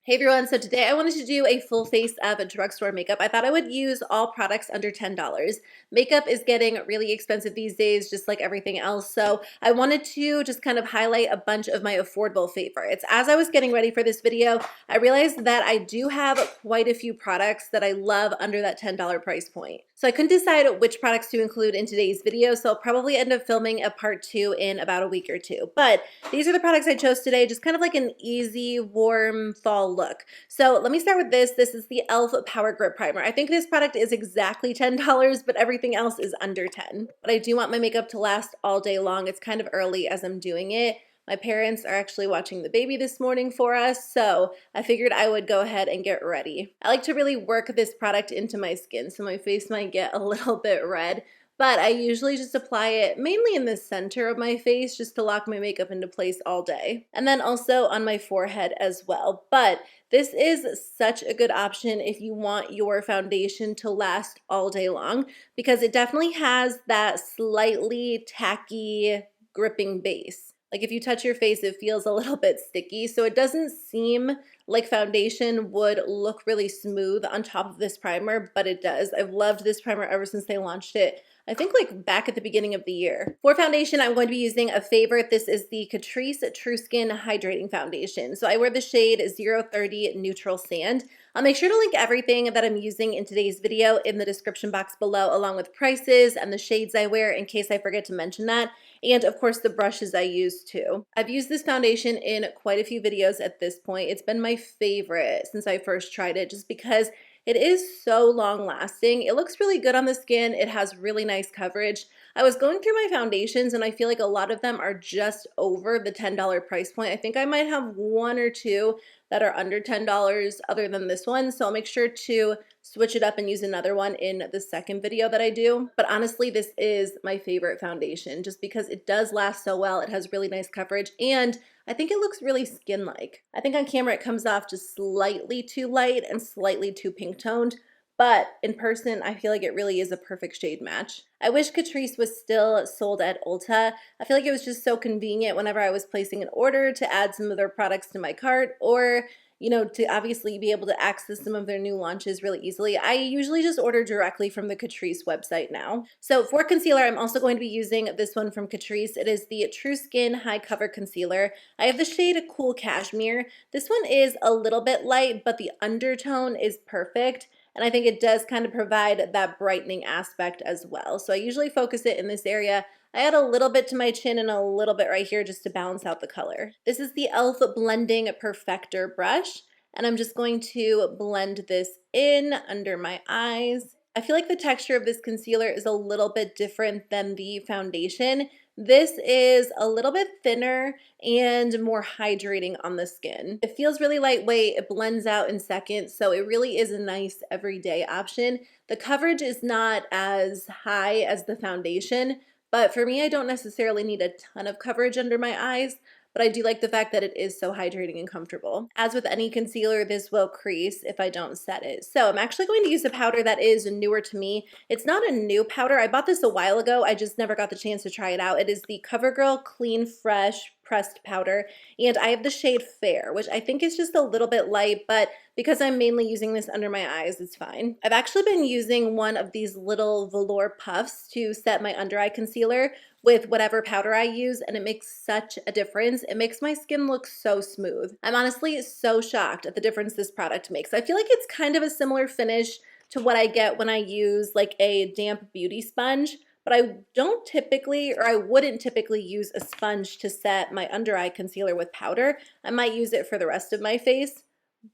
Hey everyone, so today I wanted to do a full face of drugstore makeup. I thought I would use all products under $10. Makeup is getting really expensive these days, just like everything else, so I wanted to just kind of highlight a bunch of my affordable favorites. As I was getting ready for this video, I realized that I do have quite a few products that I love under that $10 price point. So I couldn't decide which products to include in today's video, so I'll probably end up filming a part 2 in about a week or two. But these are the products I chose today, just kind of like an easy, warm fall look. So let me start with this. This is the e.l.f. Power Grip Primer. I think this product is exactly $10, but everything else is under $10. But I do want my makeup to last all day long. It's kind of early as I'm doing it. My parents are actually watching the baby this morning for us, so I figured I would go ahead and get ready. I like to really work this product into my skin, so my face might get a little bit red, but I usually just apply it mainly in the center of my face just to lock my makeup into place all day. And then also on my forehead as well. But this is such a good option if you want your foundation to last all day long, because it definitely has that slightly tacky gripping base. Like if you touch your face, it feels a little bit sticky, so it doesn't seem like foundation would look really smooth on top of this primer, but it does. I've loved this primer ever since they launched it. I think like back at the beginning of the year. For foundation, I'm going to be using a favorite. This is the Catrice True Skin Hydrating Foundation. So I wear the shade 030 Neutral Sand. I'll make sure to link everything that I'm using in today's video in the description box below, along with prices and the shades I wear in case I forget to mention that, and of course the brushes I use too. I've used this foundation in quite a few videos at this point. It's been my favorite since I first tried it, just because it is so long lasting. It looks really good on the skin. It has really nice coverage. I was going through my foundations and I feel like a lot of them are just over the $10 price point. I think I might have one or two that are under $10 other than this one, so I'll make sure to switch it up and use another one in the second video that I do. But honestly, this is my favorite foundation just because it does last so well. It has really nice coverage and I think it looks really skin-like. I think on camera it comes off just slightly too light and slightly too pink toned, but in person I feel like it really is a perfect shade match. I wish Catrice was still sold at Ulta. I feel like it was just so convenient whenever I was placing an order to add some of their products to my cart, or to obviously be able to access some of their new launches really easily. I usually just order directly from the Catrice website now. So for concealer, I'm also going to be using this one from Catrice. It is the True Skin High Cover Concealer. I have the shade Cool Cashmere. This one is a little bit light, but the undertone is perfect. And I think it does kind of provide that brightening aspect as well. So I usually focus it in this area. I add a little bit to my chin and a little bit right here just to balance out the color. This is the e.l.f. Blending Perfector brush, and I'm just going to blend this in under my eyes. I feel like the texture of this concealer is a little bit different than the foundation. This is a little bit thinner and more hydrating on the skin. It feels really lightweight, it blends out in seconds, so it really is a nice everyday option. The coverage is not as high as the foundation, but for me, I don't necessarily need a ton of coverage under my eyes, but I do like the fact that it is so hydrating and comfortable. As with any concealer, this will crease if I don't set it. So I'm actually going to use a powder that is newer to me. It's not a new powder. I bought this a while ago. I just never got the chance to try it out. It is the Covergirl Clean Fresh Pressed Powder, and I have the shade Fair, which I think is just a little bit light, but because I'm mainly using this under my eyes, it's fine. I've actually been using one of these little velour puffs to set my under eye concealer with whatever powder I use, and it makes such a difference. It makes my skin look so smooth. I'm honestly so shocked at the difference this product makes. I feel like it's kind of a similar finish to what I get when I use like a damp beauty sponge, but I don't typically, or I wouldn't typically use a sponge to set my under eye concealer with powder. I might use it for the rest of my face,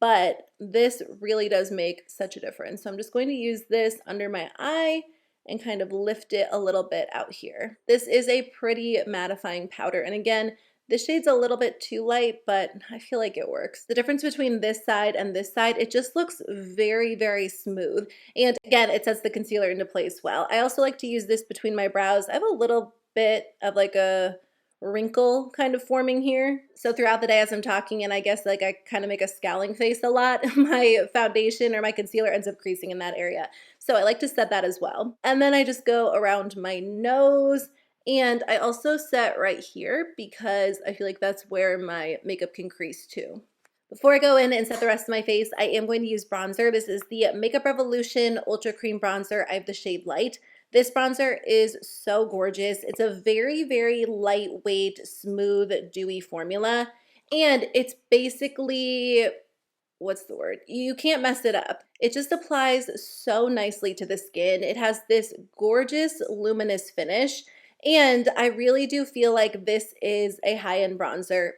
but this really does make such a difference. So I'm just going to use this under my eye and kind of lift it a little bit out here. This is a pretty mattifying powder, and again, this shade's a little bit too light, but I feel like it works. The difference between this side and this side, it just looks very, very smooth. And again, it sets the concealer into place well. I also like to use this between my brows. I have a little bit of like a wrinkle kind of forming here. So throughout the day as I'm talking, and I guess like I kind of make a scowling face a lot, my foundation or my concealer ends up creasing in that area. So I like to set that as well. And then I just go around my nose, and I also set right here because I feel like that's where my makeup can crease too. Before I go in and set the rest of my face, I am going to use bronzer. This is the Makeup Revolution Ultra Cream Bronzer. I have the shade Light. This bronzer is so gorgeous. It's a very, very lightweight, smooth, dewy formula. And it's basically, what's the word? You can't mess it up. It just applies so nicely to the skin. It has this gorgeous luminous finish. And I really do feel like this is a high-end bronzer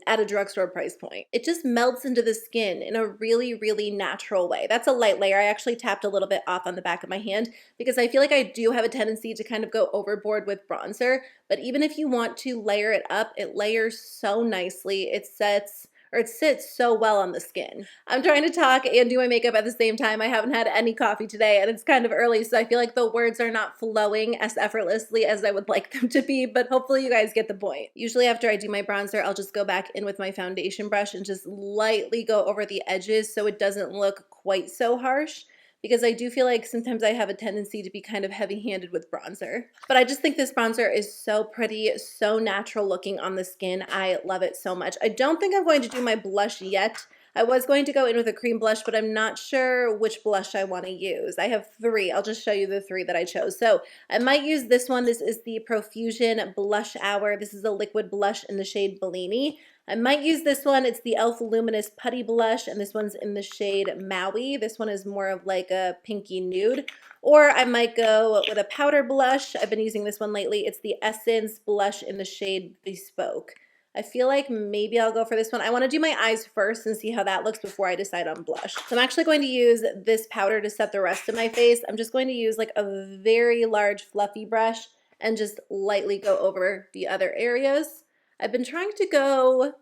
at a drugstore price point. It just melts into the skin in a really, really natural way. That's a light layer. I actually tapped a little bit off on the back of my hand because I feel like I do have a tendency to kind of go overboard with bronzer, but even if you want to layer it up, it layers so nicely. It sits so well on the skin. I'm trying to talk and do my makeup at the same time. I haven't had any coffee today and it's kind of early, so I feel like the words are not flowing as effortlessly as I would like them to be, but hopefully you guys get the point. Usually after I do my bronzer, I'll just go back in with my foundation brush and just lightly go over the edges so it doesn't look quite so harsh, because I do feel like sometimes I have a tendency to be kind of heavy-handed with bronzer. But I just think this bronzer is so pretty, so natural looking on the skin. I love it so much. I don't think I'm going to do my blush yet. I was going to go in with a cream blush, but I'm not sure which blush I want to use. I have 3. I'll just show you the 3 that I chose. So I might use this one. This is the Profusion Blush Hour. This is a liquid blush in the shade Bellini. I might use this one. It's the e.l.f. Luminous Putty Blush, and this one's in the shade Maui. This one is more of like a pinky nude. Or I might go with a powder blush. I've been using this one lately. It's the Essence Blush in the shade Bespoke. I feel like maybe I'll go for this one. I want to do my eyes first and see how that looks before I decide on blush. So I'm actually going to use this powder to set the rest of my face. I'm just going to use like a very large fluffy brush and just lightly go over the other areas. I've been trying to go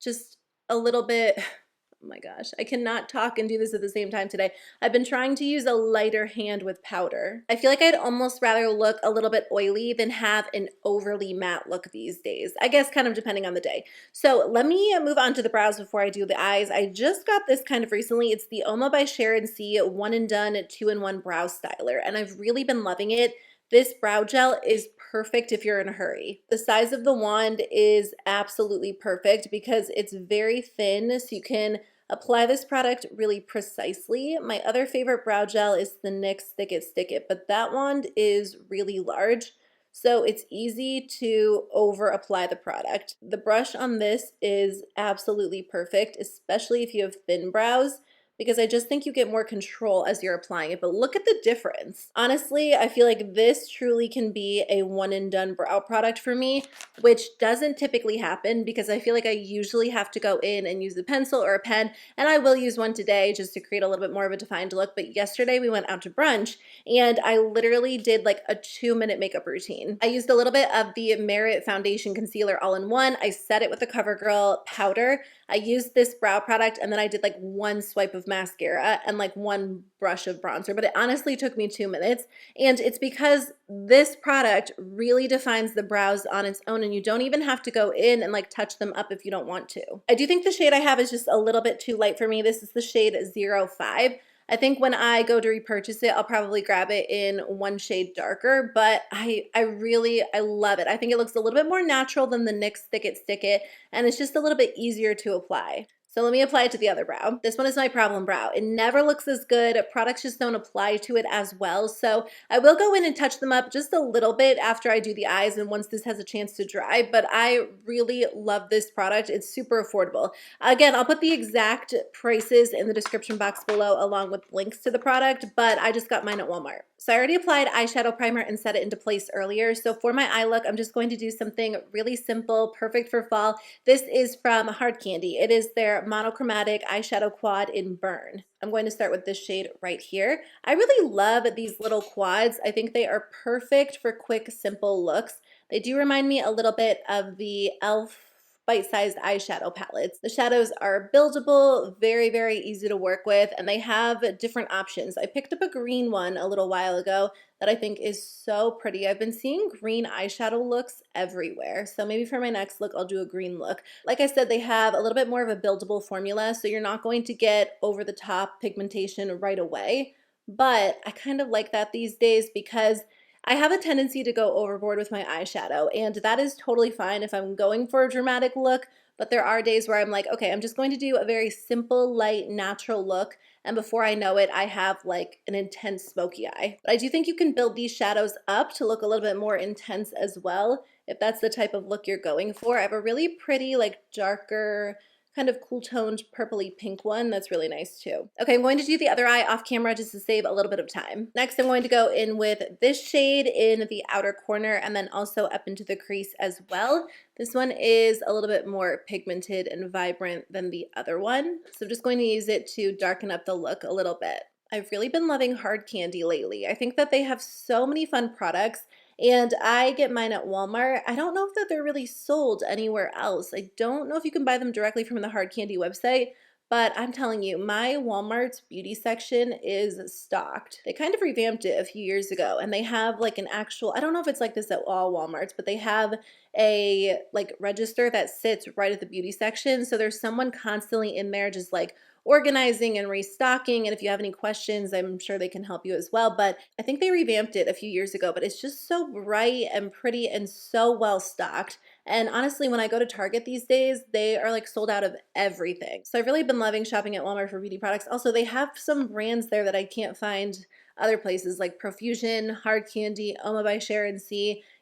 just a little bit, oh my gosh, I cannot talk and do this at the same time today. I've been trying to use a lighter hand with powder. I feel like I'd almost rather look a little bit oily than have an overly matte look these days. I guess kind of depending on the day. So let me move on to the brows before I do the eyes. I just got this kind of recently. It's the Uoma by Sharon C 1 and Done 2-in-1 Brow Styler, and I've really been loving it. This brow gel is perfect if you're in a hurry. The size of the wand is absolutely perfect because it's very thin, so you can apply this product really precisely. My other favorite brow gel is the NYX Thick It Stick It, but that wand is really large, so it's easy to over apply the product. The brush on this is absolutely perfect, especially if you have thin brows, because I just think you get more control as you're applying it. But look at the difference. Honestly, I feel like this truly can be a one and done brow product for me, which doesn't typically happen because I feel like I usually have to go in and use a pencil or a pen, and I will use one today just to create a little bit more of a defined look. But yesterday we went out to brunch and I literally did like a 2-minute makeup routine. I used a little bit of the Merit Foundation Concealer all-in-one. I set it with the Covergirl powder. I used this brow product and then I did like 1 swipe of mascara and like 1 brush of bronzer, but it honestly took me 2 minutes, and it's because this product really defines the brows on its own and you don't even have to go in and like touch them up if you don't want to. I do think the shade I have is just a little bit too light for me. This is the shade 05. I think when I go to repurchase it, I'll probably grab it in 1 shade darker, but I love it. I think it looks a little bit more natural than the NYX Thick It Stick It, and it's just a little bit easier to apply. So let me apply it to the other brow. This one is my problem brow. It never looks as good. Products just don't apply to it as well. So I will go in and touch them up just a little bit after I do the eyes and once this has a chance to dry, but I really love this product. It's super affordable. Again, I'll put the exact prices in the description box below along with links to the product, but I just got mine at Walmart. So I already applied eyeshadow primer and set it into place earlier. So for my eye look, I'm just going to do something really simple, perfect for fall. This is from Hard Candy. It is their monochromatic eyeshadow quad in Burn. I'm going to start with this shade right here. I really love these little quads. I think they are perfect for quick, simple looks. They do remind me a little bit of the e.l.f. bite-sized eyeshadow palettes. The shadows are buildable, very, very easy to work with, and they have different options. I picked up a green one a little while ago that I think is so pretty. I've been seeing green eyeshadow looks everywhere, so maybe for my next look, I'll do a green look. Like I said, they have a little bit more of a buildable formula, so you're not going to get over-the-top pigmentation right away, but I kind of like that these days because I have a tendency to go overboard with my eyeshadow, and that is totally fine if I'm going for a dramatic look, but there are days where I'm like, okay, I'm just going to do a very simple, light, natural look, and before I know it, I have like an intense smoky eye. But I do think you can build these shadows up to look a little bit more intense as well, if that's the type of look you're going for. I have a really pretty, like darker, kind of cool toned purpley pink one that's really nice too. Okay, I'm going to do the other eye off camera just to save a little bit of time. Next, I'm going to go in with this shade in the outer corner and then also up into the crease as well. This one is a little bit more pigmented and vibrant than the other one, so I'm just going to use it to darken up the look a little bit. I've really been loving Hard Candy lately. I think that they have so many fun products, and I get mine at Walmart. I don't know if that they're really sold anywhere else. I don't know if you can buy them directly from the Hard Candy website, but I'm telling you, my Walmart's beauty section is stocked. They kind of revamped it a few years ago, and they have like an actual, I don't know if it's like this at all Walmarts, but they have a like register that sits right at the beauty section. So there's someone constantly in there just like organizing and restocking, and if you have any questions, I'm sure they can help you as well. But I think they revamped it a few years ago, but it's just so bright and pretty and so well stocked. And honestly, when I go to Target these days, they are like sold out of everything. So I've really been loving shopping at Walmart for beauty products. Also, they have some brands there that I can't find other places, like Profusion, Hard Candy, Uoma by Sharon,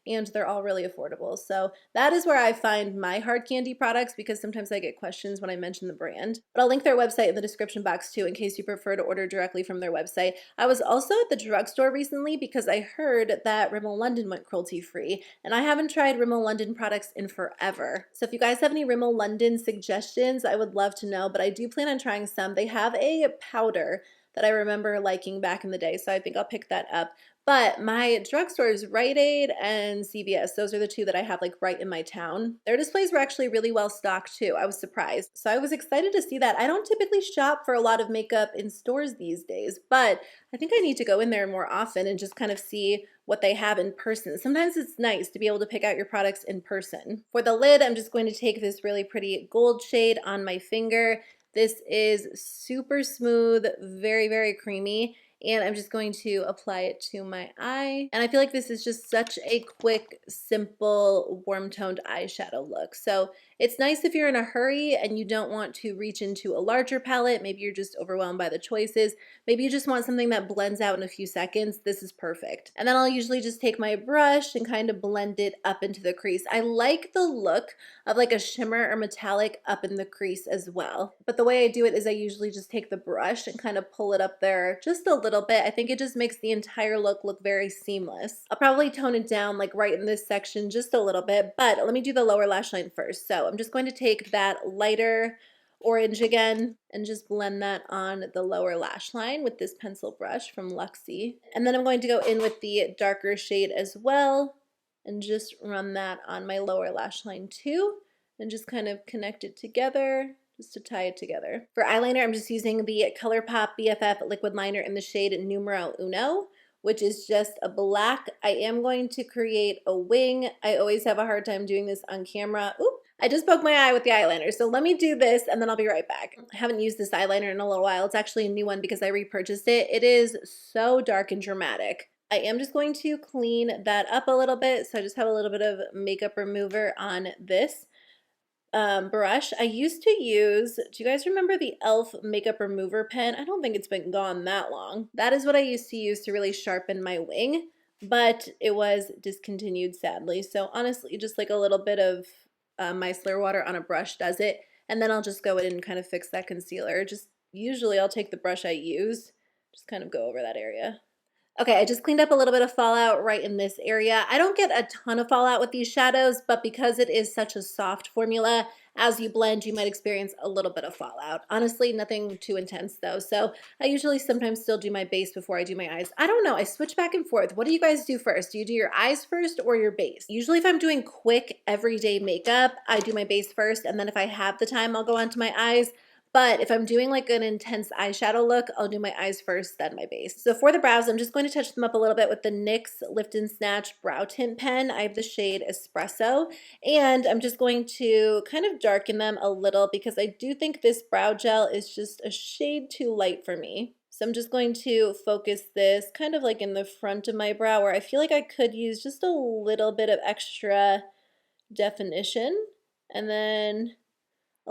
and they're all really affordable. So that is where I find my Hard Candy products, because sometimes I get questions when I mention the brand. But I'll link their website in the description box too, in case you prefer to order directly from their website. I was also at the drugstore recently because I heard that Rimmel London went cruelty free, and I haven't tried Rimmel London products in forever. So if you guys have any Rimmel London suggestions, I would love to know, but I do plan on trying some. They have a powder that I remember liking back in the day, so I think I'll pick that up. But my drugstore is Rite Aid and CVS. Those are the two that I have like right in my town. Their displays were actually really well stocked too. I was surprised. So I was excited to see that. I don't typically shop for a lot of makeup in stores these days, but I think I need to go in there more often and just kind of see what they have in person. Sometimes it's nice to be able to pick out your products in person. For the lid, I'm just going to take this really pretty gold shade on my finger. This is super smooth, very, very creamy, and I'm just going to apply it to my eye. And I feel like this is just such a quick, simple, warm-toned eyeshadow look. So it's nice if you're in a hurry and you don't want to reach into a larger palette. Maybe you're just overwhelmed by the choices. Maybe you just want something that blends out in a few seconds. This is perfect. And then I'll usually just take my brush and kind of blend it up into the crease. I like the look of like a shimmer or metallic up in the crease as well. But the way I do it is I usually just take the brush and kind of pull it up there just a little bit. I think it just makes the entire look very seamless. I'll probably tone it down like right in this section just a little bit, but let me do the lower lash line first. So I'm just going to take that lighter orange again and just blend that on the lower lash line with this pencil brush from Luxie. And then I'm going to go in with the darker shade as well and just run that on my lower lash line too, and just kind of connect it together just to tie it together. For eyeliner, I'm just using the ColourPop BFF liquid liner in the shade Numero Uno, which is just a black. I am going to create a wing. I always have a hard time doing this on camera. Oop, I just poked my eye with the eyeliner, so let me do this and then I'll be right back. I haven't used this eyeliner in a little while. It's actually a new one because I repurchased it. It is so dark and dramatic. I am just going to clean that up a little bit, so I just have a little bit of makeup remover on this brush. I used to use, do you guys remember the e.l.f. makeup remover pen? I don't think it's been gone that long. That is what I used to use to really sharpen my wing, but it was discontinued sadly. So honestly, just like a little bit of micellar water on a brush does it, and then I'll just go in and kind of fix that concealer. Just usually I'll take the brush I used, just kind of go over that area. Okay, I just cleaned up a little bit of fallout right in this area. I don't get a ton of fallout with these shadows, but because it is such a soft formula, as you blend, you might experience a little bit of fallout. Honestly, nothing too intense though. So I usually sometimes still do my base before I do my eyes. I don't know, I switch back and forth. What do you guys do first? Do you do your eyes first or your base? Usually if I'm doing quick everyday makeup, I do my base first, and then if I have the time, I'll go on to my eyes. But if I'm doing like an intense eyeshadow look, I'll do my eyes first, then my base. So for the brows, I'm just going to touch them up a little bit with the NYX Lift and Snatch Brow Tint Pen. I have the shade Espresso, and I'm just going to kind of darken them a little because I do think this brow gel is just a shade too light for me. So I'm just going to focus this kind of like in the front of my brow where I feel like I could use just a little bit of extra definition. And then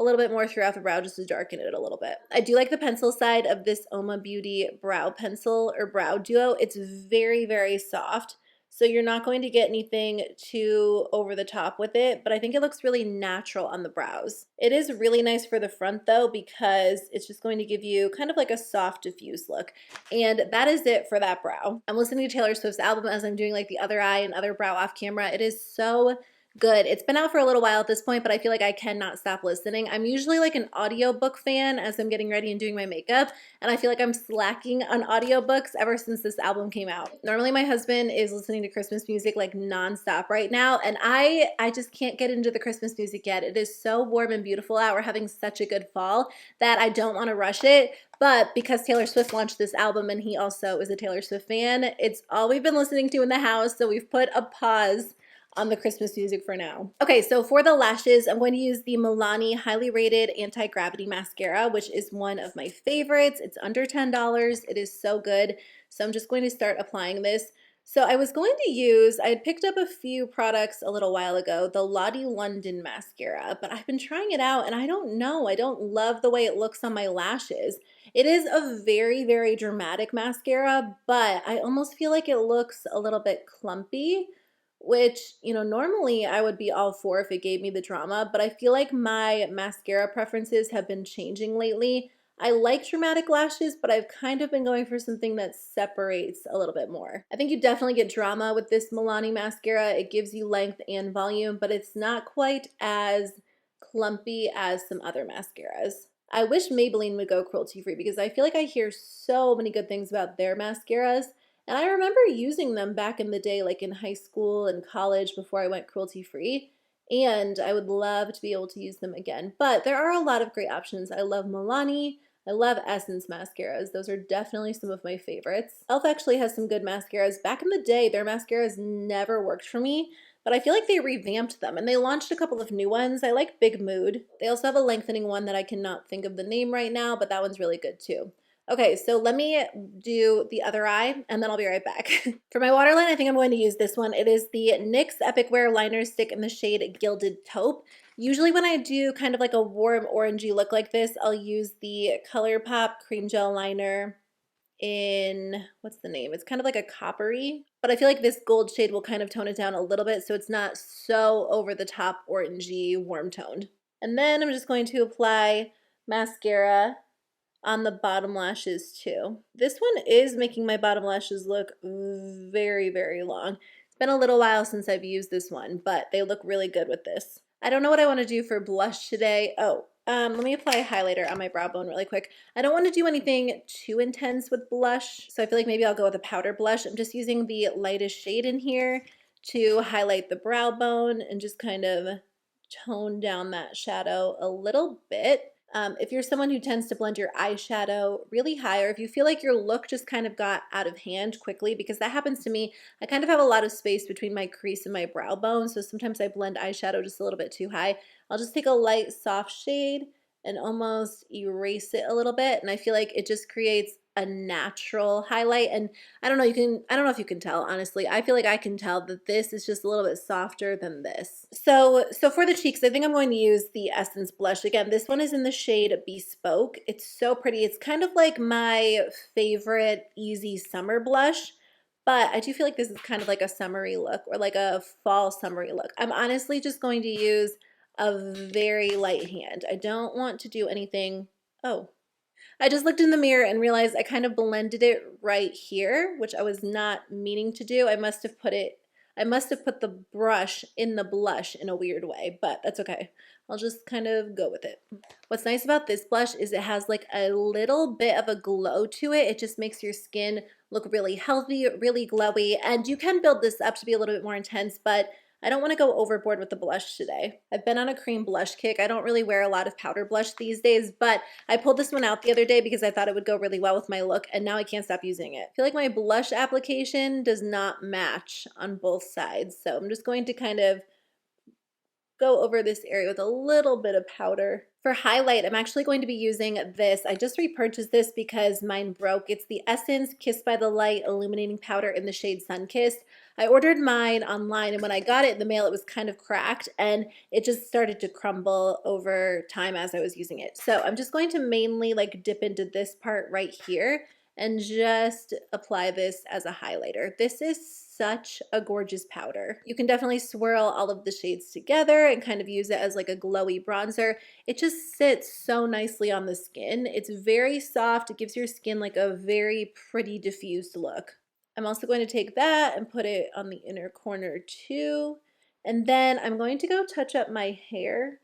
a little bit more throughout the brow just to darken it a little bit. I do like the pencil side of this Uoma Beauty brow pencil or brow duo. It's very, very soft. So you're not going to get anything too over the top with it, but I think it looks really natural on the brows. It is really nice for the front though, because it's just going to give you kind of like a soft diffuse look. And that is it for that brow. I'm listening to Taylor Swift's album as I'm doing like the other eye and other brow off camera. It is so good. It's been out for a little while at this point, but I feel like I cannot stop listening. I'm usually like an audiobook fan as I'm getting ready and doing my makeup, and I feel like I'm slacking on audiobooks ever since this album came out. Normally my husband is listening to Christmas music like nonstop right now, and I just can't get into the Christmas music yet. It is so warm and beautiful out. We're having such a good fall that I don't want to rush it. But because Taylor Swift launched this album and he also is a Taylor Swift fan, it's all we've been listening to in the house, so we've put a pause on the Christmas music for now. Okay, so for the lashes, I'm going to use the Milani Highly Rated Anti-Gravity Mascara, which is one of my favorites. It's under $10. It is so good. So I'm just going to start applying this. So I was going to use, I had picked up a few products a little while ago, the Lottie London mascara, but I've been trying it out and I don't know. I don't love the way it looks on my lashes. It is a very, very dramatic mascara, but I almost feel like it looks a little bit clumpy, which, you know, normally I would be all for if it gave me the drama, but I feel like my mascara preferences have been changing lately. I like dramatic lashes, but I've kind of been going for something that separates a little bit more. I think you definitely get drama with this Milani mascara. It gives you length and volume, but it's not quite as clumpy as some other mascaras. I wish Maybelline would go cruelty-free because I feel like I hear so many good things about their mascaras. And I remember using them back in the day, like in high school and college before I went cruelty-free. And I would love to be able to use them again. But there are a lot of great options. I love Milani. I love Essence mascaras. Those are definitely some of my favorites. e.l.f. actually has some good mascaras. Back in the day, their mascaras never worked for me, but I feel like they revamped them and they launched a couple of new ones. I like Big Mood. They also have a lengthening one that I cannot think of the name right now, but that one's really good too. Okay, so let me do the other eye and then I'll be right back. For my waterline, I think I'm going to use this one. It is the NYX Epic Wear Liner Stick in the shade Gilded Taupe. Usually when I do kind of like a warm orangey look like this, I'll use the ColourPop Cream Gel Liner in, what's the name? It's kind of like a coppery, but I feel like this gold shade will kind of tone it down a little bit so it's not so over the top orangey warm toned. And then I'm just going to apply mascara on the bottom lashes too. This one is making my bottom lashes look very, very long. It's been a little while since I've used this one, but they look really good with this. I don't know what I want to do for blush today. Let me apply a highlighter on my brow bone really quick. I don't want to do anything too intense with blush, so I feel like maybe I'll go with a powder blush. I'm just using the lightest shade in here to highlight the brow bone and just kind of tone down that shadow a little bit. If you're someone who tends to blend your eyeshadow really high, or if you feel like your look just kind of got out of hand quickly, because that happens to me, I kind of have a lot of space between my crease and my brow bone, so sometimes I blend eyeshadow just a little bit too high. I'll just take a light soft shade and almost erase it a little bit, and I feel like it just creates a natural highlight. And I don't know if you can tell, honestly. I feel like I can tell that this is just a little bit softer than this. So for the cheeks, I think I'm going to use the Essence blush. Again, this one is in the shade Bespoke. It's so pretty. It's kind of like my favorite easy summer blush, but I do feel like this is kind of like a summery look, or like a fall summery look. I'm honestly just going to use a very light hand. I don't want to do anything. I just looked in the mirror and realized I kind of blended it right here, which I was not meaning to do. I must have put the brush in the blush in a weird way, but that's okay. I'll just kind of go with it. What's nice about this blush is it has like a little bit of a glow to it. It just makes your skin look really healthy, really glowy, and you can build this up to be a little bit more intense, but I don't want to go overboard with the blush today. I've been on a cream blush kick. I don't really wear a lot of powder blush these days, but I pulled this one out the other day because I thought it would go really well with my look, and now I can't stop using it. I feel like my blush application does not match on both sides, so I'm just going to kind of go over this area with a little bit of powder. For highlight, I'm actually going to be using this. I just repurchased this because mine broke. It's the Essence Kissed by the Light Illuminating Powder in the shade Sunkissed. I ordered mine online, and when I got it in the mail, it was kind of cracked and it just started to crumble over time as I was using it. So I'm just going to mainly like dip into this part right here and just apply this as a highlighter. This is such a gorgeous powder. You can definitely swirl all of the shades together and kind of use it as like a glowy bronzer. It just sits so nicely on the skin. It's very soft. It gives your skin like a very pretty diffused look. I'm also going to take that and put it on the inner corner too. And then I'm going to go touch up my hair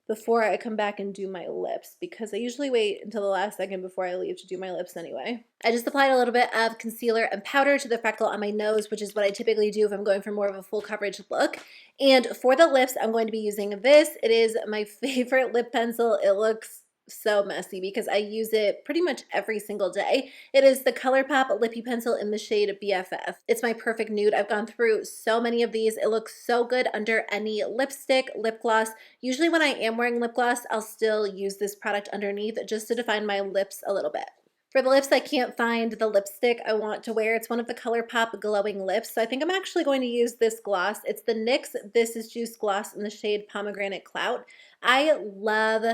before I come back and do my lips, because I usually wait until the last second before I leave to do my lips anyway. I just applied a little bit of concealer and powder to the freckle on my nose, which is what I typically do if I'm going for more of a full coverage look. And for the lips, I'm going to be using this. It is my favorite lip pencil. It looks so messy because I use it pretty much every single day. It is the ColourPop Lippie pencil in the shade BFF. It's my perfect nude. I've gone through so many of these. It looks so good under any lipstick, lip gloss. Usually when I am wearing lip gloss, I'll still use this product underneath just to define my lips a little bit. For the lips, I can't find the lipstick I want to wear. It's one of the ColourPop glowing lips, so I think I'm actually going to use this gloss. It's the NYX This Is Juice gloss in the shade Pomegranate Clout. I love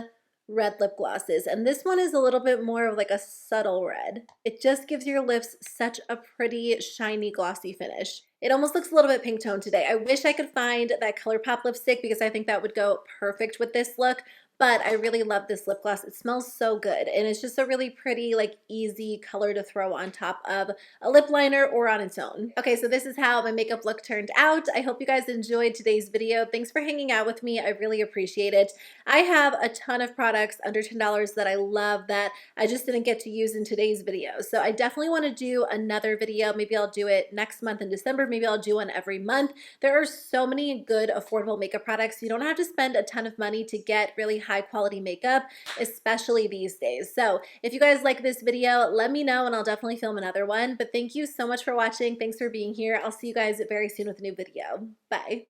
red lip glosses, and this one is a little bit more of like a subtle red. It just gives your lips such a pretty shiny glossy finish. It almost looks a little bit pink toned today. I wish I could find that ColourPop lipstick because I think that would go perfect with this look, but I really love this lip gloss. It smells so good, and it's just a really pretty, like, easy color to throw on top of a lip liner or on its own. Okay, so this is how my makeup look turned out. I hope you guys enjoyed today's video. Thanks for hanging out with me. I really appreciate it. I have a ton of products under $10 that I love that I just didn't get to use in today's video. So I definitely want to do another video. Maybe I'll do it next month in December. Maybe I'll do one every month. There are so many good affordable makeup products. You don't have to spend a ton of money to get really high quality makeup, especially these days. So if you guys like this video, let me know and I'll definitely film another one. But thank you so much for watching. Thanks for being here. I'll see you guys very soon with a new video. Bye.